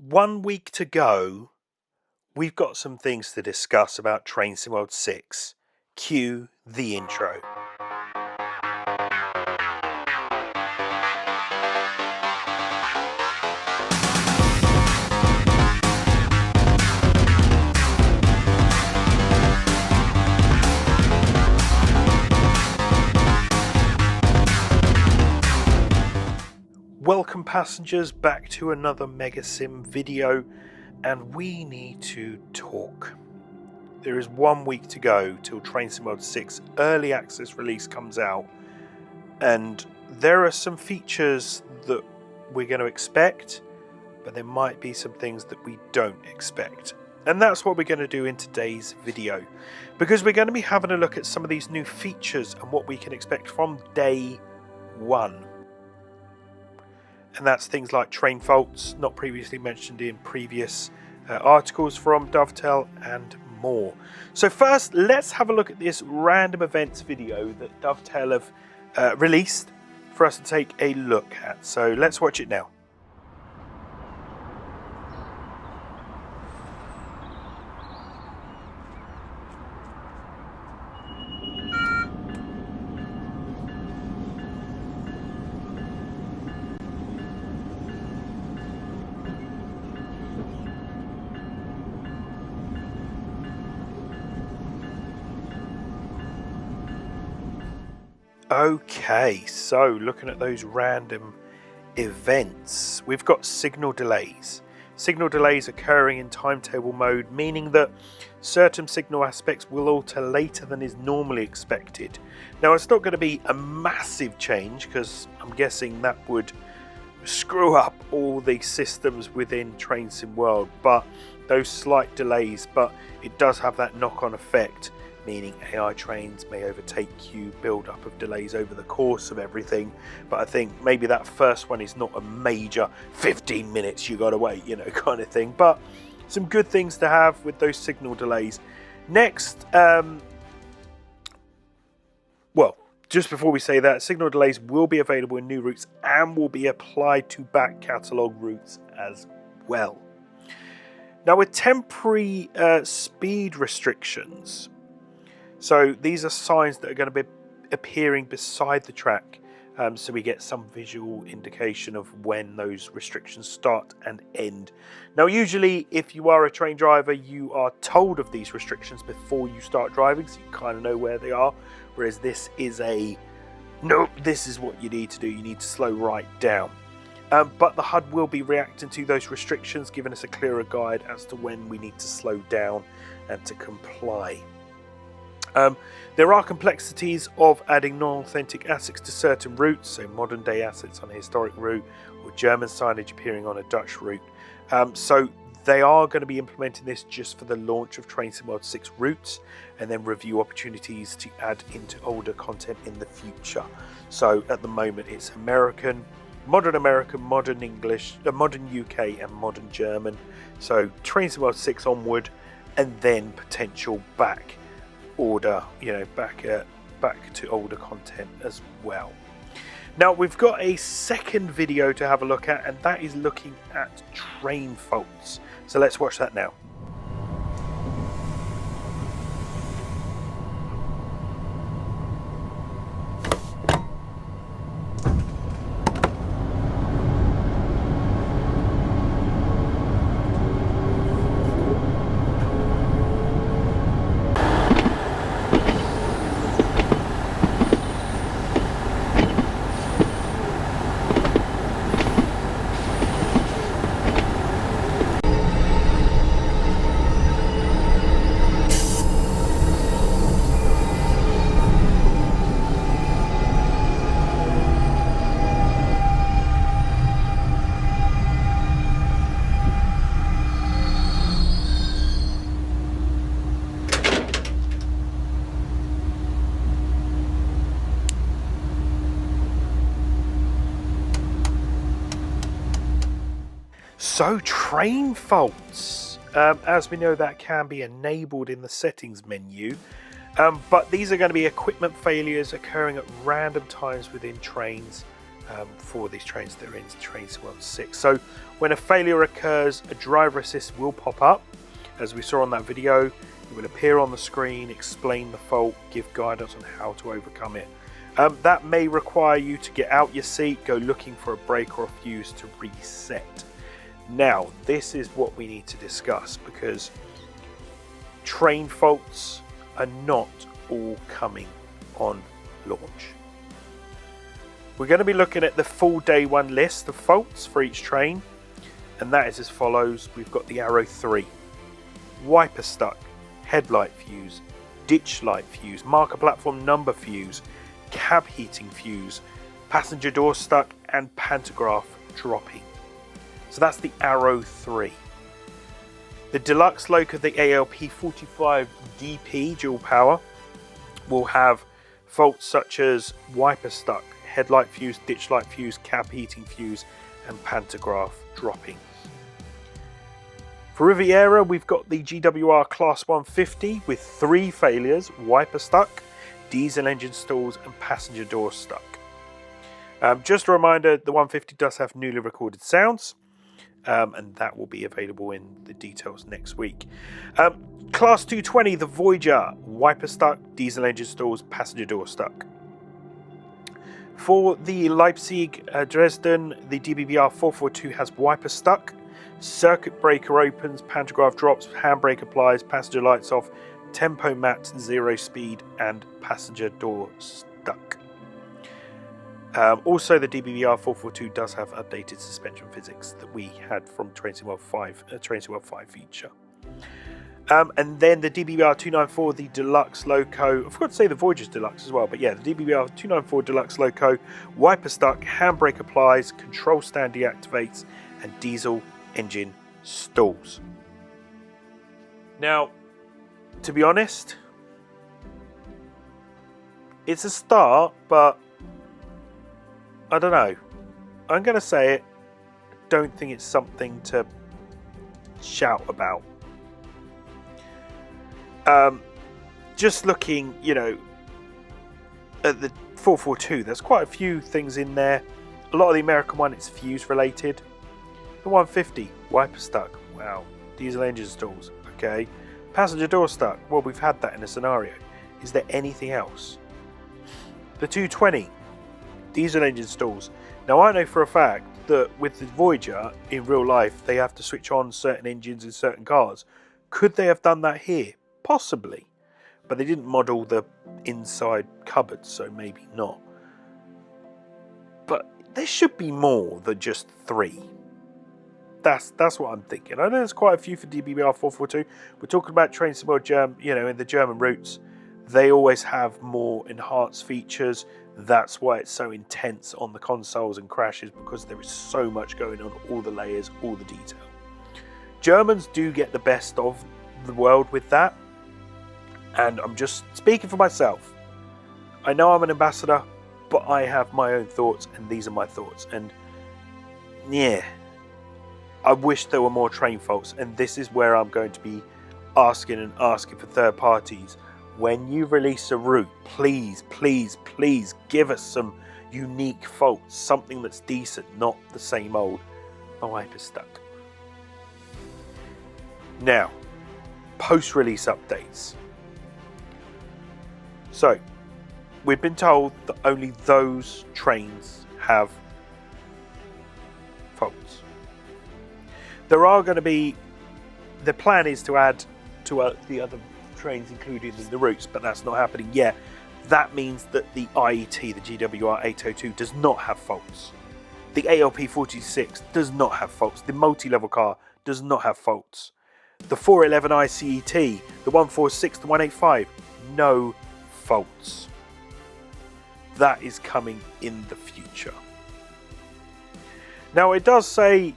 1 week to go, we've got some things to discuss about Train Sim World 6. Cue the intro. Welcome passengers back to another Mega Sim video, and we need to talk. There is 1 week to go till Train Sim World 6 early access release comes out, and there are some features that we're going to expect, but there might be some things that we don't expect. And that's what we're going to do in today's video, because we're going to be having a look at some of these new features and what we can expect from day one. And that's things like train faults, not previously mentioned in previous articles from Dovetail, and more. So first, let's have a look at this random events video that Dovetail have released for us to take a look at. So let's watch it now. Okay, so looking at those random events, we've got signal delays. Signal delays occurring in timetable mode, meaning that certain signal aspects will alter later than is normally expected. Now, it's not going to be a massive change, because I'm guessing that would screw up all the systems within Train Sim World, but those slight delays, but it does have that knock-on effect, meaning AI trains may overtake you, build up of delays over the course of everything. But I think maybe that first one is not a major 15 minutes you gotta wait, kind of thing. But some good things to have with those signal delays. Next, just before we say that, signal delays will be available in new routes and will be applied to back catalogue routes as well. Now, with temporary speed restrictions, so these are signs that are going to be appearing beside the track, so we get some visual indication of when those restrictions start and end. Now, usually if you are a train driver, you are told of these restrictions before you start driving, so you kind of know where they are, whereas this is nope, this is what you need to do, you need to slow right down. But the HUD will be reacting to those restrictions, giving us a clearer guide as to when we need to slow down and to comply. There are complexities of adding non-authentic assets to certain routes, so modern day assets on a historic route or German signage appearing on a Dutch route. So they are going to be implementing this just for the launch of Train Sim World 6 routes, and then review opportunities to add into older content in the future. So at the moment it's American, modern English, modern UK and modern German. So Train Sim World 6 onward, and then potential back back to older content as well. Now, we've got a second video to have a look at, and that is looking at train faults. So let's watch that now. So train faults, as we know, that can be enabled in the settings menu, but these are going to be equipment failures occurring at random times within trains, for these trains that are in train 6. So when a failure occurs, a driver assist will pop up, as we saw on that video. It will appear on the screen, explain the fault, give guidance on how to overcome it. That may require you to get out your seat, go looking for a brake or a fuse to reset. Now, this is what we need to discuss, because train faults are not all coming on launch. We're going to be looking at the full day one list of faults for each train, and that is as follows. We've got the arrow 3, wiper stuck, headlight fuse, ditch light fuse, marker platform number fuse, cab heating fuse, passenger door stuck, and pantograph dropping. So that's the arrow 3. The deluxe loco of the ALP 45 DP dual power will have faults such as wiper stuck, headlight fuse, ditch light fuse, cab heating fuse, and pantograph dropping. For Riviera, we've got the GWR Class 150 with 3 failures: wiper stuck, diesel engine stalls, and passenger door stuck. Just a reminder, the 150 does have newly recorded sounds, and that will be available in the details next week. Class 220, the Voyager, wiper stuck, diesel engine stalls, passenger door stuck. For the Leipzig Dresden, the DBBR 442 has wiper stuck, circuit breaker opens, pantograph drops, handbrake applies, passenger lights off, tempo mat 0 speed, and passenger door stuck. Also, the DBBR 442 does have updated suspension physics that we had from Train Sim World 5 feature. And then the DBBR 294, the Deluxe Loco, I forgot to say the Voyager's Deluxe as well, but yeah, the DBBR 294 Deluxe Loco, wiper stuck, handbrake applies, control stand deactivates, and diesel engine stalls. Now, to be honest, it's a start, but I don't know. I'm going to say it. Don't think it's something to shout about. Just looking, at the 442, there's quite a few things in there. A lot of the American one, it's fuse related. The 150, wiper stuck. Wow. Diesel engine stalls. Okay. Passenger door stuck. Well, we've had that in a scenario. Is there anything else? The 220, diesel engine stalls. Now, I know for a fact that with the Voyager, in real life, they have to switch on certain engines in certain cars. Could they have done that here? Possibly. But they didn't model the inside cupboards, so maybe not. But there should be more than just 3. That's what I'm thinking. I know there's quite a few for DBBR 442. We're talking about Train Sim World, in the German routes. They always have more enhanced features. That's why it's so intense on the consoles and crashes, because there is so much going on, all the layers, all the detail. Germans do get the best of the world with that. And I'm just speaking for myself. I know I'm an ambassador, but I have my own thoughts, and these are my thoughts. And yeah, I wish there were more train faults, and this is where I'm going to be asking for third parties. When you release a route, please give us some unique faults, something that's decent, not the same old wiper stuck. Now, post-release updates. So, we've been told that only those trains have faults. There are going to be, the plan is to add to the other trains included in the routes, but that's not happening yet. That means that the IET, the GWR 802, does not have faults. The ALP 46 does not have faults. The MultiLevel car does not have faults. The 411 ICET, the 146, the 185, no faults. That is coming in the future. Now, it does say,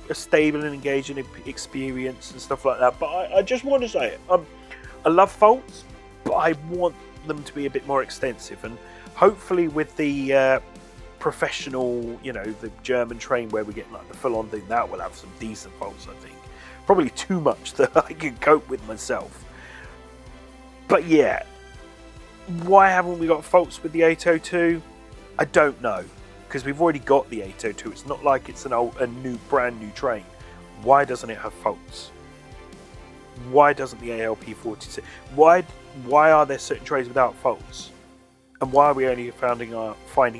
a stable and engaging experience and stuff like that, but I just want to say it. I love faults, but I want them to be a bit more extensive, and hopefully with the professional, the German train where we get like the full-on thing, that will have some decent faults, I think. Probably too much that I can cope with myself. But yeah, why haven't we got faults with the 802? I don't know. because we've already got the 802. It's not like it's a brand new train. Why doesn't it have faults? Why doesn't the ALP 46? Why are there certain trains without faults? And why are we only finding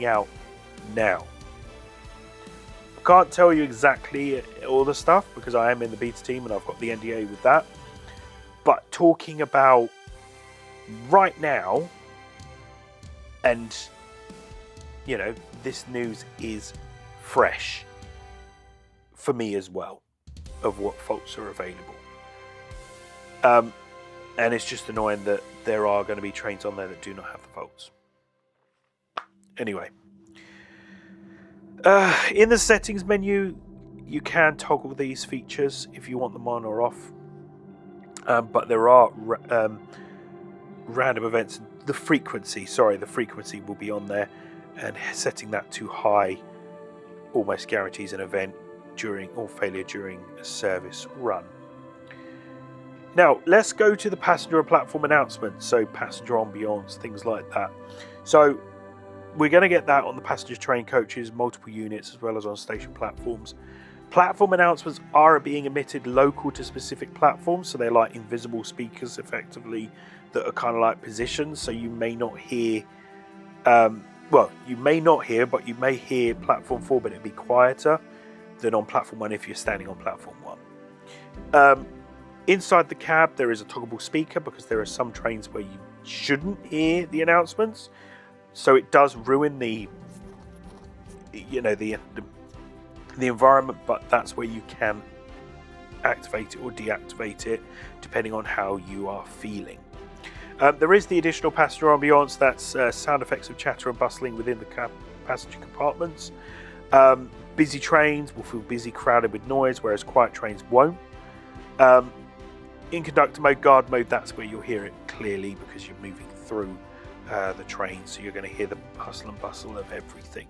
out now? I can't tell you exactly all the stuff because I am in the beta team and I've got the NDA with that. But talking about right now, and you know, this news is fresh for me as well of what faults are available. And it's just annoying that there are going to be trains on there that do not have the faults. Anyway, in the settings menu, you can toggle these features if you want them on or off. But there are random events. The frequency will be on there, and setting that to high almost guarantees an event during or failure during a service run. Now, let's go to the passenger and platform announcements, so passenger ambience, things like that. So, we're going to get that on the passenger train coaches, multiple units, as well as on station platforms. Platform announcements are being emitted local to specific platforms, so they're like invisible speakers, effectively, that are kind of like positions, so you may not hear, you may not hear, but you may hear platform 4, but it'll be quieter than on platform 1 if you're standing on platform 1. Inside the cab, there is a toggleable speaker because there are some trains where you shouldn't hear the announcements. So it does ruin the environment, but that's where you can activate it or deactivate it depending on how you are feeling. There is the additional passenger ambience, that's sound effects of chatter and bustling within the passenger compartments. Busy trains will feel busy, crowded with noise, whereas quiet trains won't. In conductor mode, guard mode, that's where you'll hear it clearly because you're moving through the train, so you're going to hear the hustle and bustle of everything.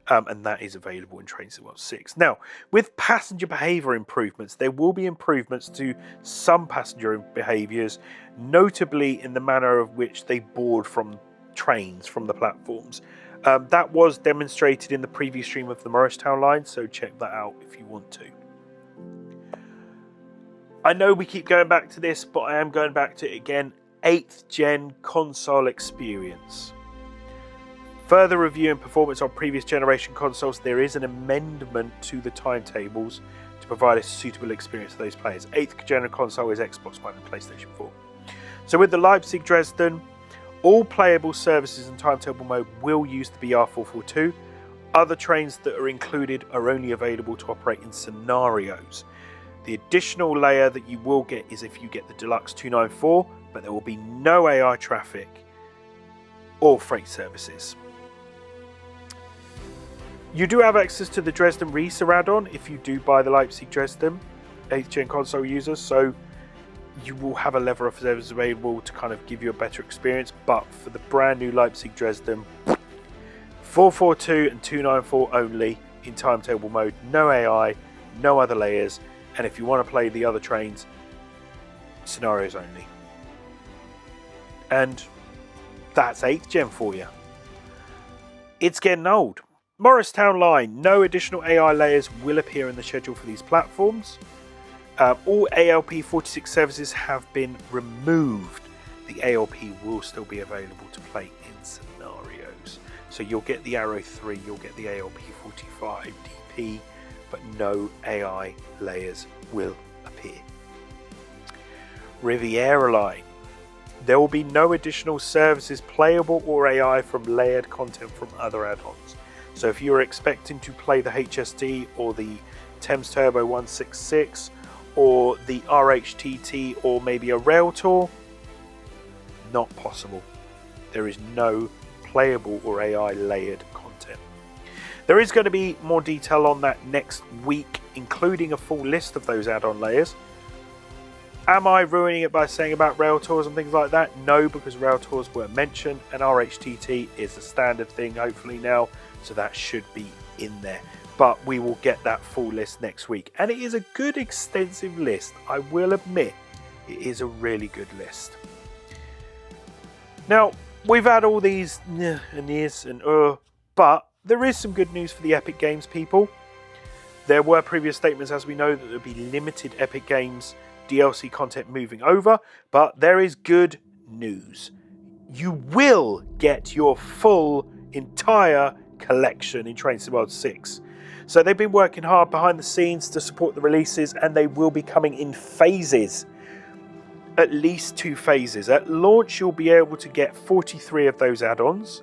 And that is available in Train 6. Now, with passenger behaviour improvements, there will be improvements to some passenger behaviours, notably in the manner of which they board from trains, from the platforms. That was demonstrated in the previous stream of the Morristown line, so check that out if you want to. I know we keep going back to this, but I am going back to it again. 8th gen console experience. Further review and performance on previous generation consoles, there is an amendment to the timetables to provide a suitable experience for those players. 8th gen console is Xbox One and PlayStation 4. So with the Leipzig Dresden, all playable services in timetable mode will use the BR442. Other trains that are included are only available to operate in scenarios. The additional layer that you will get is if you get the Deluxe 294, but there will be no AI traffic or freight services. You do have access to the Dresden Reeser add-on if you do buy the Leipzig Dresden 8th gen console users, so you will have a level of services available to kind of give you a better experience. But for the brand new Leipzig Dresden, 442 and 294 only in timetable mode, no AI, no other layers, and if you want to play the other trains, scenarios only. And that's 8th gen for you. It's getting old. Morristown line, no additional AI layers will appear in the schedule for these platforms. All ALP 46 services have been removed. The ALP will still be available to play in scenarios. So you'll get the Arrow 3, you'll get the ALP 45 DP, but no AI layers will appear. Riviera line. There will be no additional services playable or AI from layered content from other add-ons. So if you're expecting to play the HSD or the Thames Turbo 166 or the RHTT or maybe a Rail Tour, not possible. There is no playable or AI layered content. There is going to be more detail on that next week, including a full list of those add-on layers. Am I ruining it by saying about Rail Tours and things like that? No, because Rail Tours were mentioned and RHTT is a standard thing hopefully now, so that should be in there. But we will get that full list next week. And it is a good extensive list. I will admit, it is a really good list. Now, we've had all these and this and but there is some good news for the Epic Games people. There were previous statements, as we know, that there would be limited Epic Games DLC content moving over, but there is good news. You will get your full, entire collection in Train Sim World 6. So they've been working hard behind the scenes to support the releases, and they will be coming in phases. At least 2 phases. At launch, you'll be able to get 43 of those add-ons.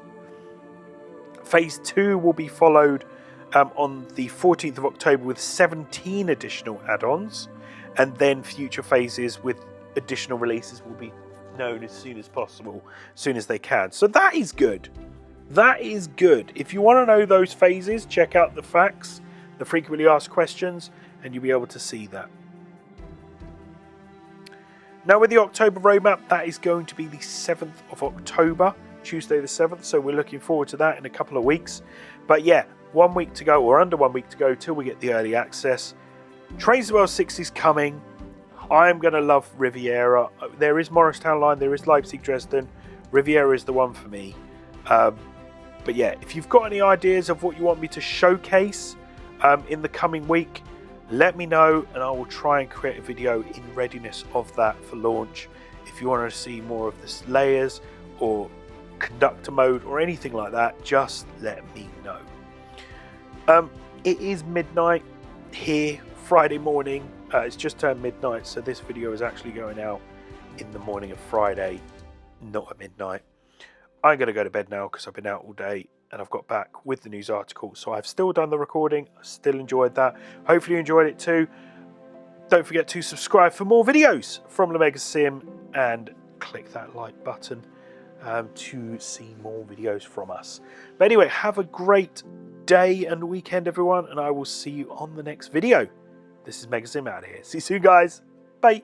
Phase 2 will be followed on the 14th of October with 17 additional add-ons, and then future phases with additional releases will be known as soon as possible, as soon as they can. So that is good. That is good. If you want to know those phases, check out the facts, the frequently asked questions, and you'll be able to see that. Now with the October roadmap, that is going to be the 7th of October, Tuesday the 7th, so we're looking forward to that in a couple of weeks. But yeah, 1 week to go, or under 1 week to go till we get the early access. Train Sim World 6 is coming. I am going to love Riviera. There is Morristown line, there is Leipzig Dresden. Riviera is the one for me. But yeah, if you've got any ideas of what you want me to showcase in the coming week, let me know and I will try and create a video in readiness of that for launch. If you want to see more of the layers or conductor mode or anything like that, just let me know. It is midnight here, Friday morning. It's just turned midnight, so this video is actually going out in the morning of Friday, not at midnight. I'm going to go to bed now because I've been out all day and I've got back with the news article. So I've still done the recording. I still enjoyed that. Hopefully you enjoyed it too. Don't forget to subscribe for more videos from Omega Sim and click that like button to see more videos from us. But anyway, have a great day and weekend, everyone, and I will see you on the next video. This is Mega Sim out of here. See you soon, guys. Bye.